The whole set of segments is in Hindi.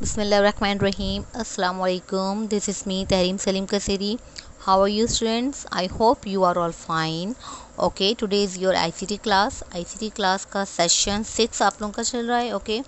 Bismillahirrahmanirrahim. Assalamu alaikum. This is me, Tahreem Salim Kasiri. How are you, students? I hope you are all fine. Okay, today is your ICT class. ICT class का सेशन 6 आप लोगों का चल रहा है. ओके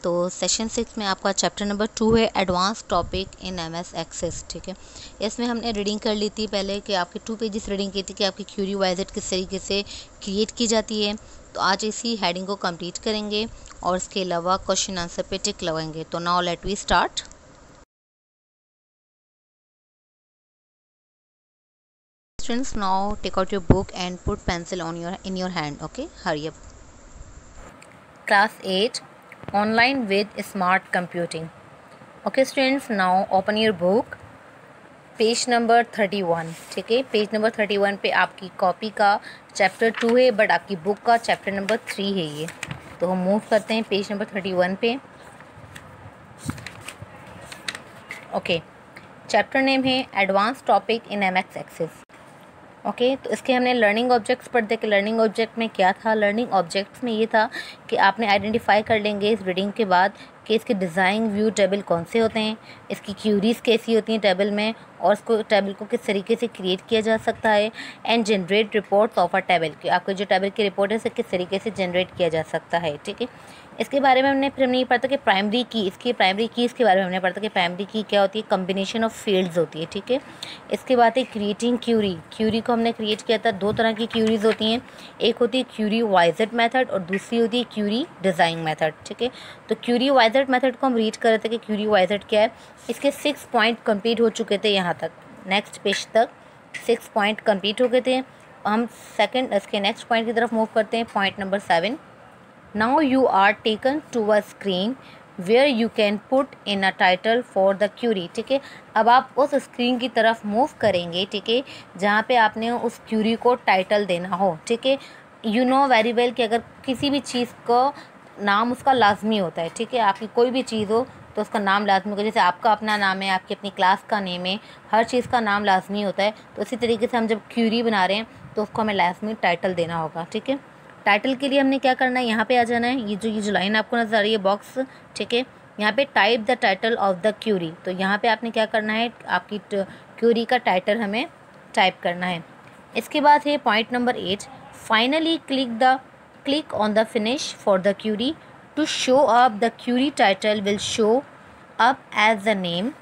तो सेशन 6 में आपका चैप्टर नंबर 2 है advance topic in MS access. ठीक है, इसमें हमने रीडिंग कर ली थी पहले कि आपके 2 पेजेस रीडिंग की थी कि आपकी क्यूरी वाइजेट किस तरीके से क्रिएट की जाती है. तो आज इसी हेडिंग को कंप्लीट करेंगे और इसके अलावा क्वेश्चन आंसर पे टिक लगाएंगे. तो now let we start. Students, now take out your book and put pencil on your hand. Okay, hurry up. Class 8 Online with Smart Computing. Okay students, now open your book. Page number 31. ठीक है, पेज नंबर 31 पे आपकी कॉपी का चैप्टर 2 है, बट आपकी बुक का चैप्टर नंबर 3 है ये. तो हम मूव करते हैं पेज नंबर 31 पे. ओके, चैप्टर नेम है advance topic in MS access. Okay, तो इसके हमने लर्निंग ऑब्जेक्ट्स पढ़ते कि लर्निंग ऑब्जेक्ट में क्या था. लर्निंग ऑब्जेक्ट्स में ये था कि आपने आइडेंटिफाई कर लेंगे इस रीडिंग के बाद कि इसके डिज़ाइन व्यू टेबल कौन से होते हैं, इसकी क्यूरीज़ कैसी होती हैं टेबल में, और इसको टेबल को किस तरीके से क्रिएट किया जा सकता है, and generate reports of a table कि आपको जो टेबल की रिपोर्ट है उसे किस तरीके से जनरेट किया जा सकता है. ठीक है, इसके बारे में हमने पढ़ा कि प्राइमरी की, इसकी प्राइमरी कीज़ के बारे में हमने पढ़ा कि प्राइमरी की क्या होती है, कम्बिनेशन ऑफ फील्ड्स होती है. ठीक है, इसके बाद है क्रिएटिंग क्यूरी. क्यूरी को हमने क्रिएट किया था. 2 तरह की क्यूरीज होती हैं, एक होती है क्यूरी वाइजेट मेथड और दूसरी होती है क्यूरी डिज़ाइन मेथड. ठीक है, तो क्यूरी वाइजेट मेथड को हम रीड कर रहे थे कि क्यूरी वाइजेट क्या है. इसके 6 पॉइंट कंप्लीट हो चुके थे यहाँ तक, नेक्स्ट पेज तक 6 पॉइंट कंप्लीट हो गए थे. हम सेकंड इसके नेक्स्ट पॉइंट की तरफ मूव करते हैं. Point number 7. Now you are taken to a screen where you can put in a title for the query. ठीक है, अब आप उस स्क्रीन की तरफ मूव करेंगे. ठीक है, जहाँ पे आपने उस क्यूरी को टाइटल देना हो. ठीक है, यू नो वेरी वेल कि अगर किसी भी चीज़ को नाम उसका लाजमी होता है. ठीक है, आपकी कोई भी चीज़ हो तो उसका नाम लाजमी होगा. जैसे आपका अपना नाम है, आपकी अपनी क्लास का नेम है, हर चीज़ का नाम लाजमी होता है. तो इसी तरीके से हम जब क्यूरी बना रहे हैं तो उसको हमें लाजमी टाइटल देना होगा. ठीक है, टाइटल के लिए हमने क्या करना है, यहाँ पे आ जाना है. ये जो लाइन आपको नजर आ रही है बॉक्स. ठीक है, यहाँ पे type the title of the query. तो यहाँ पे आपने क्या करना है, आपकी क्यूरी का टाइटल हमें टाइप करना है. इसके बाद है point number 8. Finally click on the finish for the query to show up the query title will show up as the name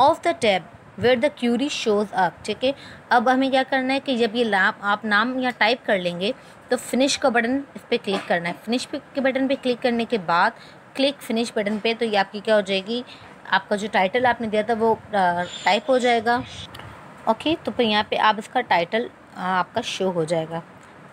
of the tab where the query shows up. ठीक है, अब हमें क्या करना है कि जब ये आप नाम यहाँ टाइप कर लेंगे तो फिनिश का बटन इस पर क्लिक करना है. फिनिश के बटन पे क्लिक करने के बाद क्लिक फिनिश बटन पे, तो ये आपकी क्या हो जाएगी, आपका जो टाइटल आपने दिया था वो टाइप हो जाएगा. ओके, तो फिर यहाँ पे आप इसका टाइटल आपका शो हो जाएगा.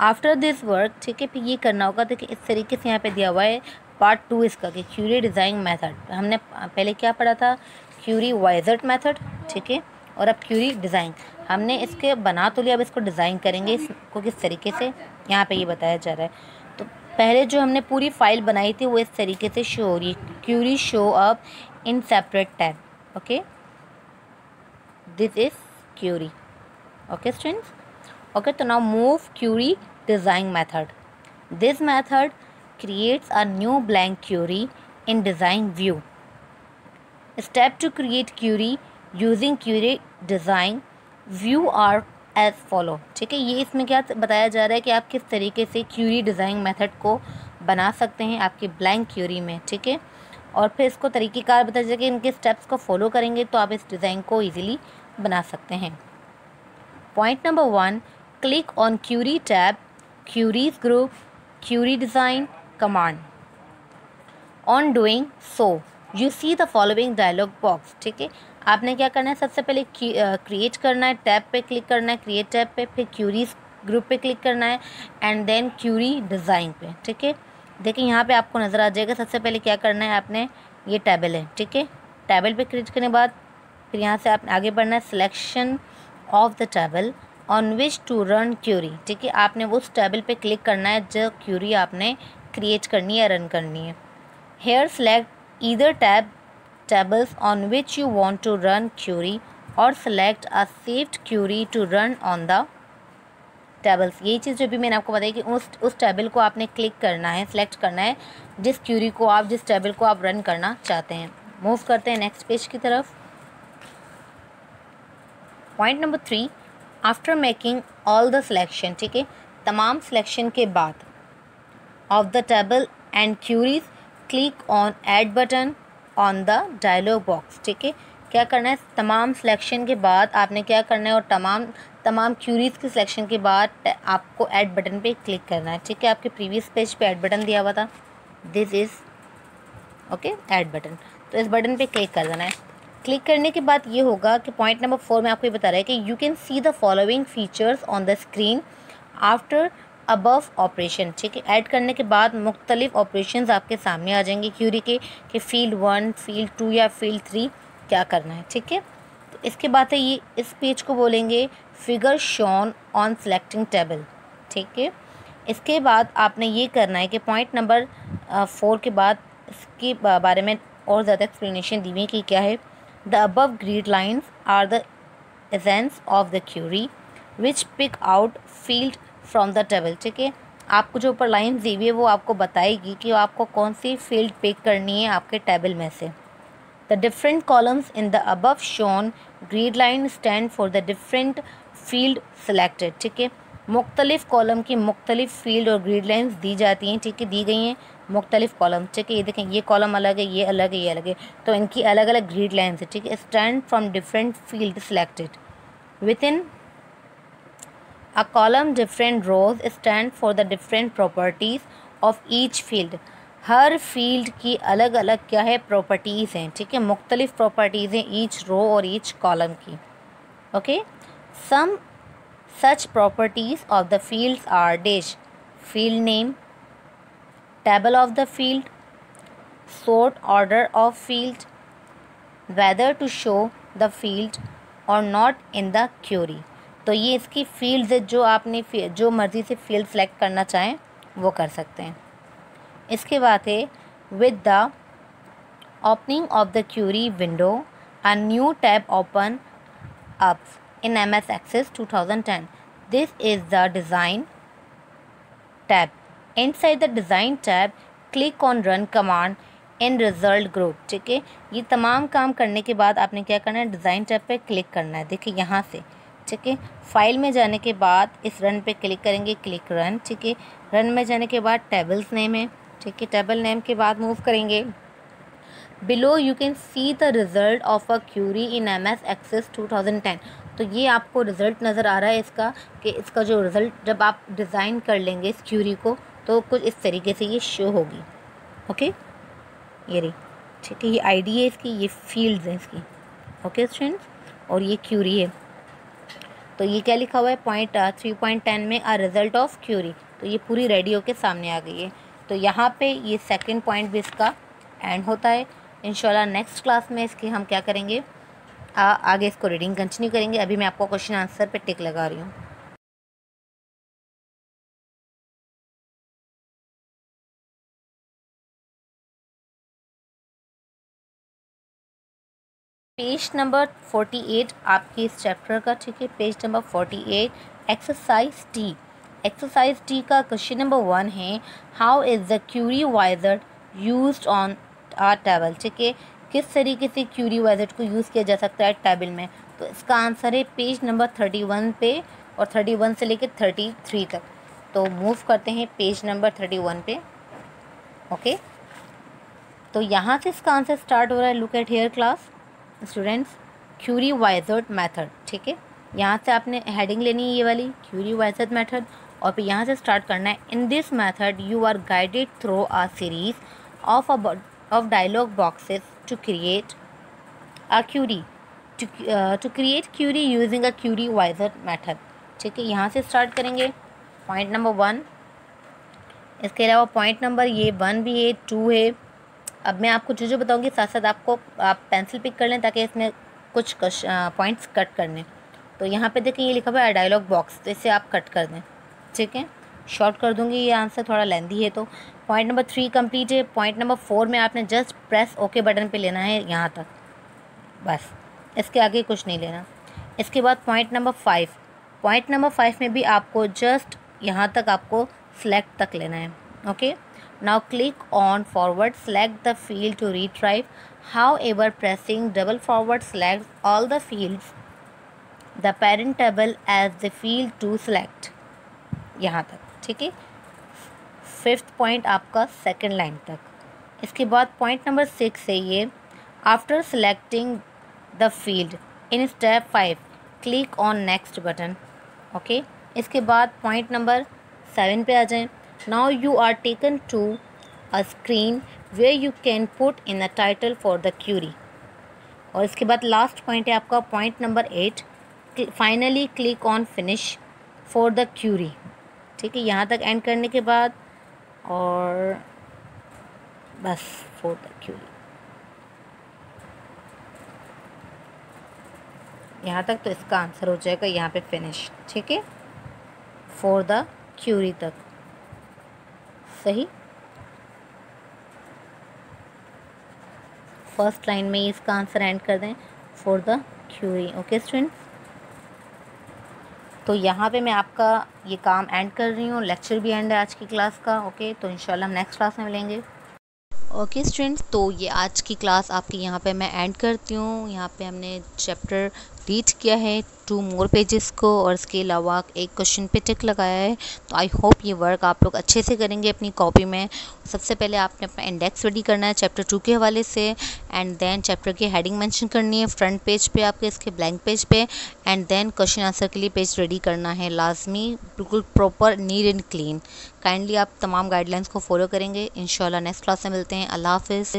आफ्टर दिस वर्क, ठीक है, फिर ये करना होगा. देखिए इस तरीके से यहाँ पे दिया हुआ है पार्ट 2 इसका कि क्यूरी डिज़ाइन मेथड. हमने पहले क्या पढ़ा था, क्यूरी वाइजेट मेथड. ठीक है, और अब क्यूरी डिज़ाइन हमने इसके बना तो लिया, अब इसको डिज़ाइन करेंगे. इसको किस तरीके से यहाँ पे ये बताया जा रहा है. तो पहले जो हमने पूरी फाइल बनाई थी वो इस तरीके से शो हो रही है, query show up in separate tab. Okay, this is query. Okay students, okay, so now move query design method. This method creates a new blank query in design view. Step to create query using query design view are as follow. ठीक है, ये इसमें क्या बताया जा रहा है कि आप किस तरीके से क्यूरी डिज़ाइन मेथड को बना सकते हैं आपकी ब्लैंक क्यूरी में. ठीक है, और फिर इसको तरीक़ेकार बताया जाए कि इनके स्टेप्स को फॉलो करेंगे तो आप इस डिज़ाइन को ईजिली बना सकते हैं. Point number 1. Click on Query tab, Queries group, Query design command. On doing so, you see the following dialog box. ठीक है, आपने क्या करना है, सबसे पहले क्रिएट करना है, टैब पे क्लिक करना है, क्रिएट टैब पे, फिर क्यूरीज ग्रुप पे क्लिक करना है, एंड देन क्यूरी डिज़ाइन पे. ठीक है, देखिए यहाँ पे आपको नज़र आ जाएगा. सबसे पहले क्या करना है, आपने ये टेबल है. ठीक है, टेबल पे क्लिक करने के बाद फिर यहाँ से आप आगे बढ़ना है, selection of the table on which to run query. ठीक है, आपने उस टेबल पे क्लिक करना है जो क्यूरी आपने क्रिएट करनी है, रन करनी है. Here select either tables on which you want to run query or select a saved query to run on the tables, यही चीज़ जो भी मैंने आपको बताई कि उस टेबल को आपने क्लिक करना है, सेलेक्ट करना है जिस क्यूरी को आप, जिस टेबल को आप रन करना चाहते हैं। मूव करते हैं नेक्स्ट पेज की तरफ। Point number 3, after making all the selection, ठीक है, तमाम सिलेक्शन के बाद of the table and queries, click on add button on the dialog box, ठीक है। क्या करना है, तमाम सिलेक्शन के बाद आपने क्या करना है, और तमाम क्यूरीज के सिलेक्शन के बाद आपको ऐड बटन पे क्लिक करना है, ठीक है। आपके प्रीवियस पेज पे ऐड बटन दिया हुआ था, this is okay add button, तो इस बटन पे क्लिक कर देना है। क्लिक करने के बाद ये होगा कि पॉइंट नंबर 4 में आपको ये बता रहा है कि you can see the following features on the screen after above operation, ठीक है। ऐड करने के बाद मुख्तलिफ ऑपरेशंस आपके सामने आ जाएंगे क्यूरी के, कि फील्ड 1, फील्ड 2 या फील्ड 3 क्या करना है, ठीक है। तो इसके बाद है ये, इस पेज को बोलेंगे figure shown on selecting table, ठीक है। इसके बाद आपने ये करना है कि पॉइंट नंबर 4 के बाद इसके बारे में और ज़्यादा एक्सप्लेनेशन दी हुई है कि क्या है। The above grid lines are the essence of the query which pick out field from the table, ठीक है। आपको जो ऊपर लाइन दी हुई है वो आपको बताएगी कि आपको कौन सी फील्ड पिक करनी है आपके टेबल में से। The different columns in the above shown grid line stand for the different field selected, ठीक है। मुख्तलिफ कॉलम की मुख्तलिफ फील्ड और ग्रिड लाइन्स दी जाती हैं, ठीक है, दी गई हैं मुख्तलिफ कॉलम, ठीक है। ये देखें, ये कॉलम अलग है, ये अलग है, ये अलग है, तो इनकी अलग अलग ग्रिड लाइन्स है, ठीक है। Stand from different field selected within a column, different rows stand for the different properties of each field. हर फील्ड की अलग अलग क्या है, प्रॉपर्टीज़ हैं, ठीक है, मुख्तलिफ प्रॉपर्टीज़ हैं ईच रो और ईच कॉलम की, okay. Some such properties of the fields are dash field name, table of the field, sort order of field, whether to show the field or not in the query। तो ये इसकी फील्ड्स है, जो आपने जो मर्ज़ी से फील्ड सेलेक्ट करना चाहें वो कर सकते हैं। इसके बाद है with the opening of the query window a new tab open up in MS Access 2010. This is the design tab. Inside the design tab, click on run command in result group, ठीक है। ये तमाम काम करने के बाद आपने क्या करना है, डिज़ाइन टैब पे क्लिक करना है, देखिए यहाँ से, ठीक है। फाइल में जाने के बाद इस रन पे क्लिक करेंगे, क्लिक रन, ठीक है। रन में जाने के बाद टेबल्स नेम है, ठीक है, टेबल नेम के बाद मूव करेंगे। Below you can see the result of a query in MS Access 2010। तो ये आपको रिज़ल्ट नज़र आ रहा है इसका, कि इसका जो रिज़ल्ट जब आप डिज़ाइन कर लेंगे इस क्यूरी को तो कुछ इस तरीके से ये शो होगी, ओके। ये रही, ठीक है, ये आईडी है इसकी, ये फील्ड्स हैं इसकी, ओके स्टूडेंट्स, और ये क्यूरी है। तो ये क्या लिखा हुआ है, पॉइंट 3.10 में आ रिज़ल्ट ऑफ क्यूरी, तो ये पूरी रेडी होके सामने आ गई है। तो यहाँ पे ये सेकंड पॉइंट भी इसका एंड होता है। इंशाल्लाह नेक्स्ट क्लास में इसकी हम क्या करेंगे, आगे इसको रीडिंग कंटिन्यू करेंगे। अभी मैं आपको क्वेश्चन आंसर पे टिक लगा रही हूँ। पेज नंबर 48 आपके इस चैप्टर का, ठीक है, page number 48, exercise T. Exercise T का क्वेश्चन नंबर 1 है, how is the query wizard used on a table, ठीक है, किस तरीके से क्यूरी वाइजर को यूज़ किया जा सकता है टेबल में। तो इसका आंसर है पेज नंबर 31 पे, और 31 से लेकर 33 तक। तो मूव करते हैं पेज नंबर 31 पे, ओके। तो यहाँ से इसका आंसर स्टार्ट हो रहा है, look at here class students, query wizard method, ठीक है। यहाँ से आपने हेडिंग लेनी है ये वाली, क्यूरी वाइजर्ड मेथड, और फिर यहाँ से स्टार्ट करना है। In this method you are guided through a series of dialog boxes to create a query, to create query using a query wizard method, ठीक है। यहाँ से स्टार्ट करेंगे पॉइंट नंबर 1। इसके अलावा पॉइंट नंबर ये 1 भी है, 2 है। अब मैं आपको जो बताऊंगी साथ साथ आपको आप पेंसिल पिक कर लें ताकि इसमें कुछ पॉइंट्स कट करने। तो यहाँ पे देखें ये लिखा हुआ है डायलॉग बॉक्स, तो इसे आप कट कर दें, ठीक है। शॉर्ट कर दूंगी, ये आंसर थोड़ा लेंदी है। तो पॉइंट नंबर 3 कंप्लीट है। पॉइंट नंबर 4 में आपने जस्ट प्रेस ओके बटन पे लेना है यहाँ तक, बस, इसके आगे कुछ नहीं लेना। इसके बाद पॉइंट नंबर 5, पॉइंट नंबर 5 में भी आपको जस्ट यहाँ तक आपको सेलेक्ट तक लेना है. Okay, now click on forward, select the field to retrieve. However, pressing double forward selects all the fields the parent table as the field to select. यहाँ तक, ठीक है. 5th पॉइंट आपका सेकेंड लाइन तक. इसके बाद पॉइंट नंबर 6 है ये, after selecting the field in step 5 click on next button. Okay, इसके बाद पॉइंट नंबर 7 पे आ जाएं. Now you are taken to a screen where you can put in a title for the query. और इसके बाद लास्ट पॉइंट है आपका point number 8, finally click on finish for the query. ठीक है, यहाँ तक एंड करने के बाद और बस फॉर द क्यूरी, यहाँ तक तो इसका आंसर हो जाएगा यहाँ पे फिनिश. ठीक है, फॉर द क्यूरी तक. सही, फर्स्ट लाइन में इसका आंसर एंड कर दें for the query. Okay students, तो यहाँ पे मैं आपका ये काम एंड कर रही हूँ. लेक्चर भी एंड है आज की क्लास का. ओके, तो इंशाल्लाह हम नेक्स्ट क्लास में मिलेंगे. ओके स्टूडेंट्स, तो ये आज की क्लास आपकी यहाँ पे मैं एंड करती हूँ. यहाँ पे हमने चैप्टर रीड किया है 2 मोर पेजेस को, और इसके अलावा एक क्वेश्चन पे टिक लगाया है. तो आई होप ये वर्क आप लोग अच्छे से करेंगे अपनी कॉपी में. सबसे पहले आपने अपना इंडेक्स रेडी करना है चैप्टर 2 के हवाले से, एंड देन चैप्टर की हेडिंग मेंशन करनी है फ्रंट पेज पे आपके, इसके ब्लैंक पेज पे, एंड देन क्वेश्चन आंसर के लिए पेज रेडी करना है लाजमी, बिल्कुल proper, neat and clean. Kindly आप तमाम गाइडलाइंस को फॉलो करेंगे. इंशाल्लाह नेक्स्ट क्लास में मिलते हैं. अल्लाह हाफिज़.